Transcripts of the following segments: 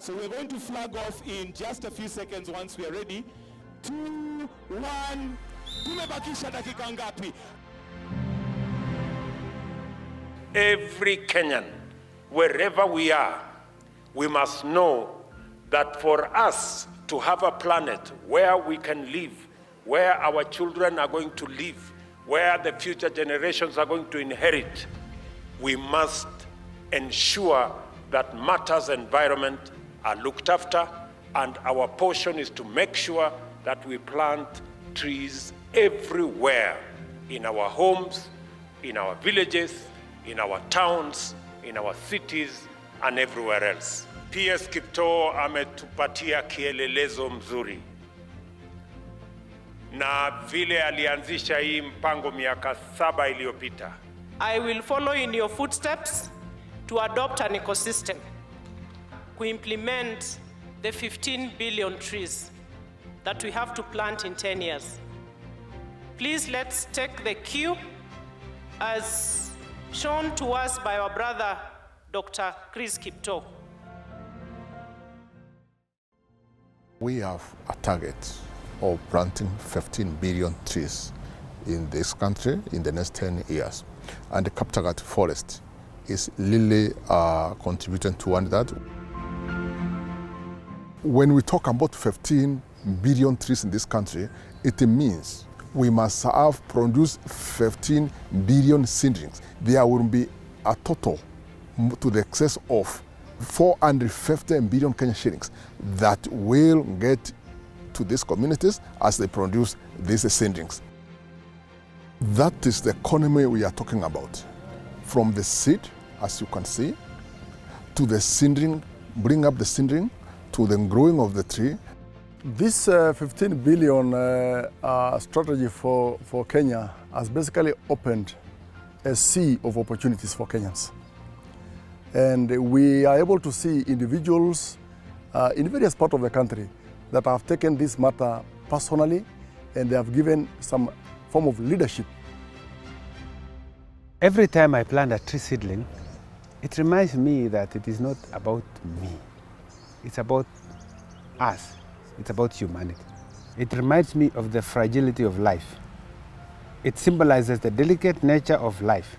So we're going to flag off in just a few seconds once we are ready. 2, 1. Tumebakisha dakika ngapi? Every Kenyan, wherever we are, we must know that for us to have a planet where we can live, where our children are going to live, where the future generations are going to inherit, we must ensure that matters environment are looked after, and our portion is to make sure that we plant trees everywhere, in our homes, in our villages, in our towns, in our cities, and everywhere else. PS Kiptoo ametupatia kielelezo mzuri, na vile alianzisha hii mpango miaka 7 iliyopita. I will follow in your footsteps to adopt an ecosystem, to implement the 15 billion trees that we have to plant in 10 years. Please let's take the cue as shown to us by our brother, Dr. Kiptoo. We have a target of planting 15 billion trees in this country in the next 10 years. And the Kaptagat Forest is really contributing toward that. When we talk about 15 billion trees in this country, it means we must have produced 15 billion seedlings. There will be a total to the excess of 450 billion Kenyan shillings that will get to these communities as they produce these seedlings. That is the economy we are talking about. From the seed, as you can see, to the seedling, bring up the seedling, to the growing of the tree. This 15 billion strategy for Kenya has basically opened a sea of opportunities for Kenyans. And we are able to see individuals in various parts of the country that have taken this matter personally, and they have given some form of leadership. Every time I plant a tree seedling, it reminds me that it is not about me. It's about us. It's about humanity. It reminds me of the fragility of life. It symbolizes the delicate nature of life,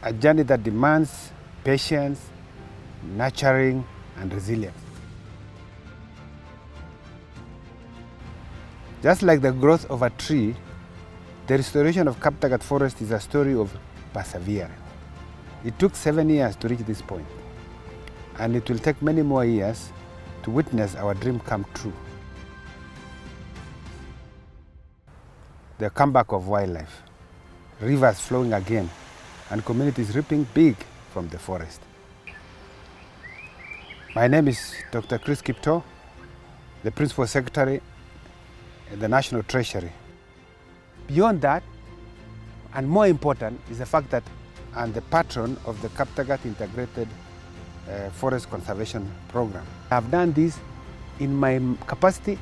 a journey that demands patience, nurturing, and resilience. Just like the growth of a tree, the restoration of Kaptagat Forest is a story of perseverance. It took 7 years to reach this point, and it will take many more years to witness our dream come true. The comeback of wildlife, rivers flowing again, and communities reaping big from the forest. My name is Dr. Kiptoo, the Principal Secretary at the National Treasury. Beyond that, and more important, is the fact that I'm the patron of the Kaptagat Integrated Forest Conservation Program. I've done this in my capacity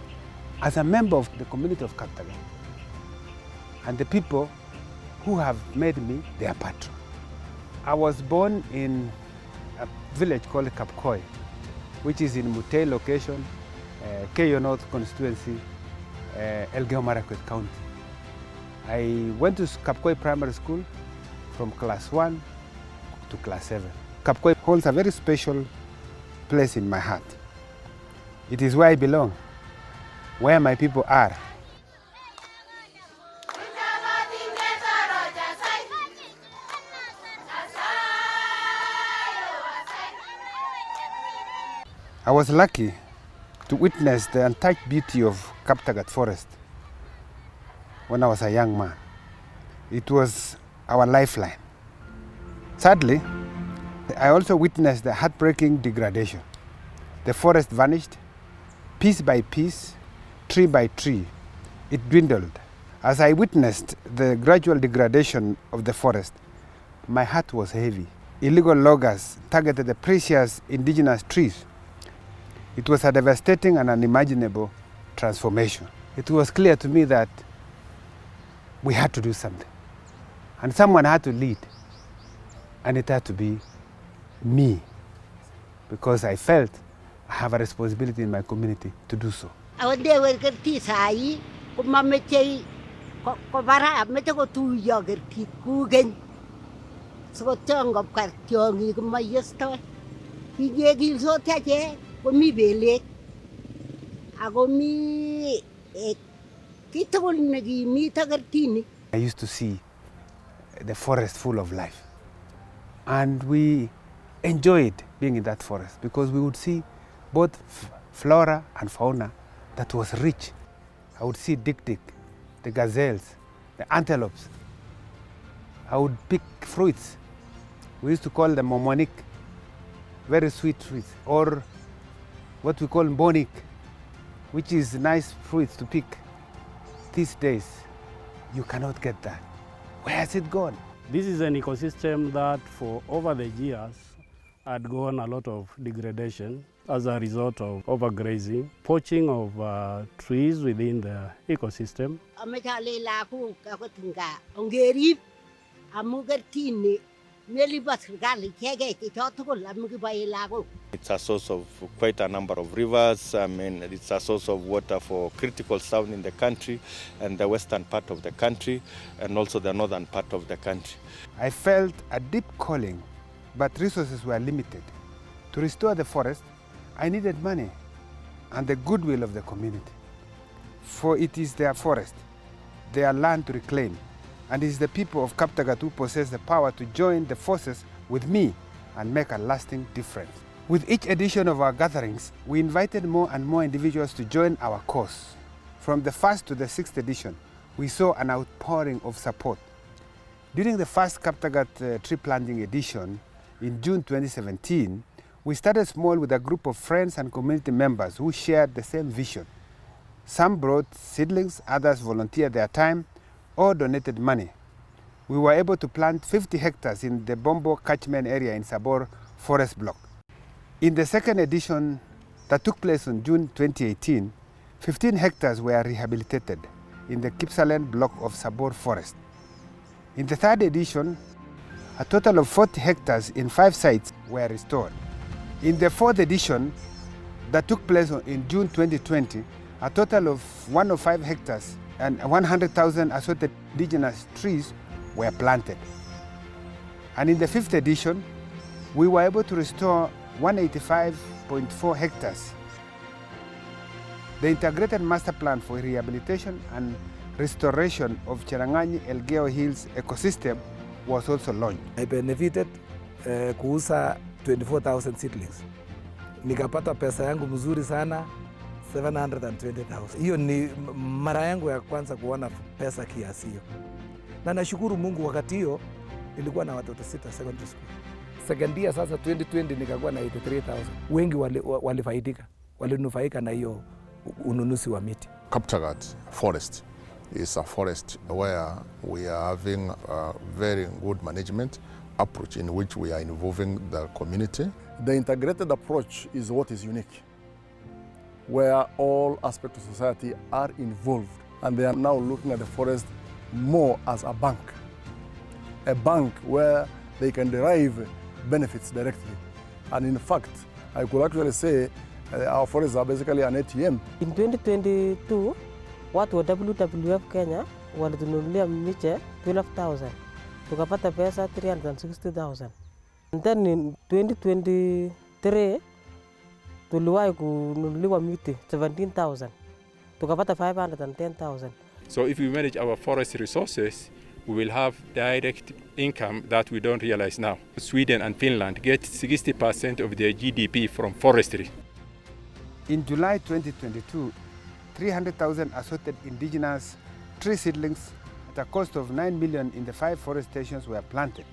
as a member of the community of Kaptagat and the people who have made me their patron. I was born in a village called Kapkoi, which is in Mutei location, Keyo North constituency, Elgeyo Marakwet County. I went to Kapkoi Primary School from class 1 to class 7. Kapkoi holds a very special place in my heart. It is where I belong, where my people are. I was lucky to witness the untouched beauty of Kaptagat Forest when I was a young man. It was our lifeline. Sadly, I also witnessed the heartbreaking degradation. The forest vanished, piece by piece, tree by tree. It dwindled. As I witnessed the gradual degradation of the forest, my heart was heavy. Illegal loggers targeted the precious indigenous trees. It was a devastating and unimaginable transformation. It was clear to me that we had to do something. And someone had to lead. And it had to be me. Because I felt I have a responsibility in my community to do so. I used to see the forest full of life, and we enjoyed being in that forest because we would see both flora and fauna that was rich. I would see dik-dik, the gazelles, the antelopes. I would pick fruits. We used to call them momonik, very sweet fruits, or what we call mbonik, which is nice fruits to pick. These days, you cannot get that. Where has it gone? This is an ecosystem that for over the years had gone a lot of degradation as a result of overgrazing, poaching of trees within the ecosystem. It's a source of quite a number of rivers. I mean, it's a source of water for critical south in the country and the western part of the country and also the northern part of the country. I felt a deep calling, but resources were limited. To restore the forest, I needed money and the goodwill of the community. For it is their forest, their land to reclaim, and it is the people of Kaptagat who possess the power to join the forces with me and make a lasting difference. With each edition of our gatherings, we invited more and more individuals to join our cause. From the first to the sixth edition, we saw an outpouring of support. During the first Kaptagat Tree Planting edition in June 2017, we started small with a group of friends and community members who shared the same vision. Some brought seedlings, others volunteered their time or donated money. We were able to plant 50 hectares in the Bombo catchment area in Sabor Forest Block. In the second edition that took place in June 2018, 15 hectares were rehabilitated in the Kipsalen block of Sabor Forest. In the third edition, a total of 40 hectares in 5 sites were restored. In the fourth edition that took place in June 2020, a total of 105 hectares and 100,000 assorted indigenous trees were planted. And in the fifth edition, we were able to restore 185.4 hectares. The integrated master plan for rehabilitation and restoration of Cherangani Elgeyo Hills ecosystem was also launched. I benefited kuuza 24,000 seedlings. Nikapata pesa yangu mzuri sana 720,000. Hiyo ni mara yangu ya kwanza kuona pesa kiasi hiyo. Na nashukuru Mungu, wakati hiyo nilikuwa na watoto 6 secondary school. Second year sasa 2020 nikakuwa na 83,000. Wengi walifaidika, walinufaika na hiyo ununuzi wa miti. Kaptagat Forest is a forest where we are having a very good management approach in which we are involving the community. The integrated approach is what is unique, where all aspects of society are involved, and they are now looking at the forest more as a bank where they can derive benefits directly. And in fact, I could actually say our forests are basically an ATM. In 2022, watu wa WWF Kenya walitununulia miche 12,000. Tukapata pesa 360,000. And then in 2023, tuliwahi kununuliwa miti 17,000. Tukapata 510,000. So if we manage our forest resources, we will have direct income that we don't realize now. Sweden and Finland get 60% of their GDP from forestry. In July 2022, 300,000 assorted indigenous tree seedlings at a cost of 9 million in the 5 forest stations were planted.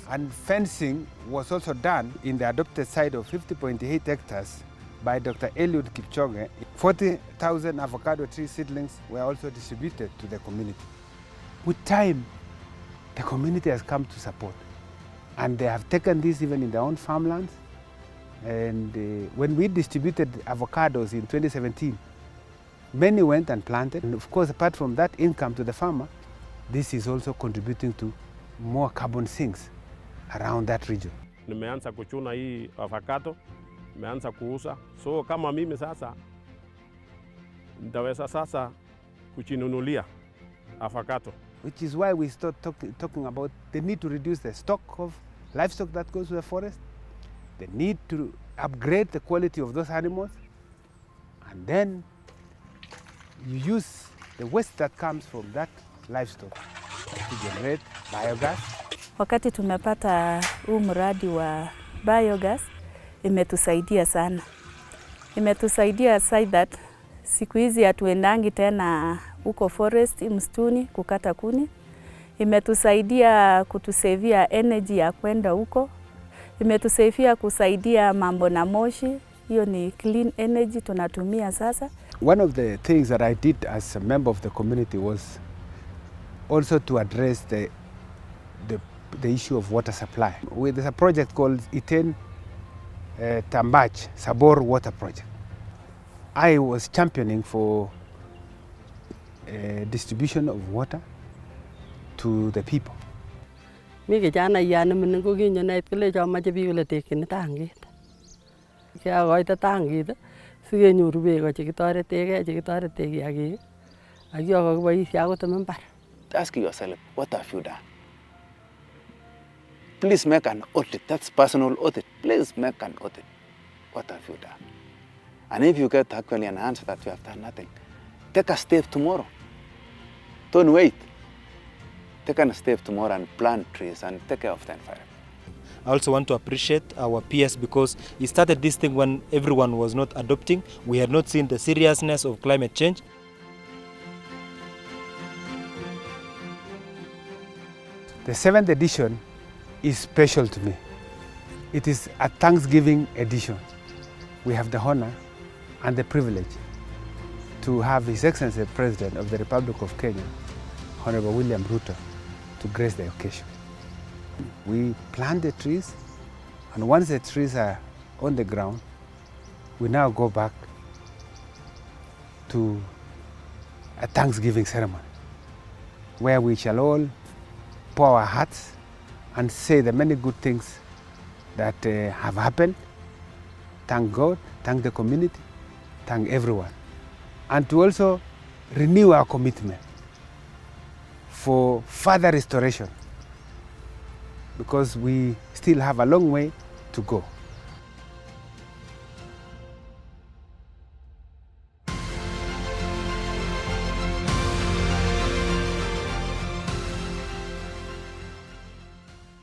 And fencing was also done in the adopted site of 50.8 hectares by Dr. Eliud Kipchoge. 40,000 avocado tree seedlings were also distributed to the community. With time, the community has come to support, and they have taken this even in their own farmlands. And when we distributed avocados in 2017, many went and planted. And of course, apart from that income to the farmer, this is also contributing to more carbon sinks around that region. Nimeanza kuchuna hii avocado nimeanza kuuza. So kama mimi sasa nitaweza sasa kujinunulia avocado. Which is why we start talking about the need to reduce the stock of livestock that goes to the forest, the need to upgrade the quality of those animals, and then you use the waste that comes from that livestock to generate biogas. Wakati tumepata huu mradi wa biogas, imetusaidia sana. Imetusaidia so that siku hizi hatuendangi tena huko forest msituni kukata kuni. Imetusaidia kutusavia energy ya kwenda huko. Imetusaidia kusaidia mambo na moshi. Hiyo ni clean energy tunatumia sasa. One of the things that I did as a member of the community was also to address the issue of water supply. There's a project called Iten Tambach Sabor Water Project. I was championing for distribution of water to the people. Mi kijana yana mningo kinyo na kile chama chebi kule tekini tangit. Kaya goita tangit sigenyoru beek chekitoretege kiagik. Ak yo kokiboisie akot mbar. Ask yourself, what have you done? Please make an audit. That's personal audit. Please make an audit. What have you done? And if you get actually an answer that you have done nothing, take a step tomorrow. Don't wait. Take a step tomorrow and plant trees and take care of the environment. I also want to appreciate our peers because he started this thing when everyone was not adopting. We had not seen the seriousness of climate change. The 7th edition is special to me. It is a Thanksgiving edition. We have the honor and the privilege to have His Excellency the President of the Republic of Kenya, Honorable William Ruto, to grace the occasion. We plant the trees, and once the trees are on the ground, we now go back to a Thanksgiving ceremony where we shall all pour our hearts and say the many good things that have happened. Thank God, thank the community, thank everyone. And to also renew our commitment for further restoration, because we still have a long way to go.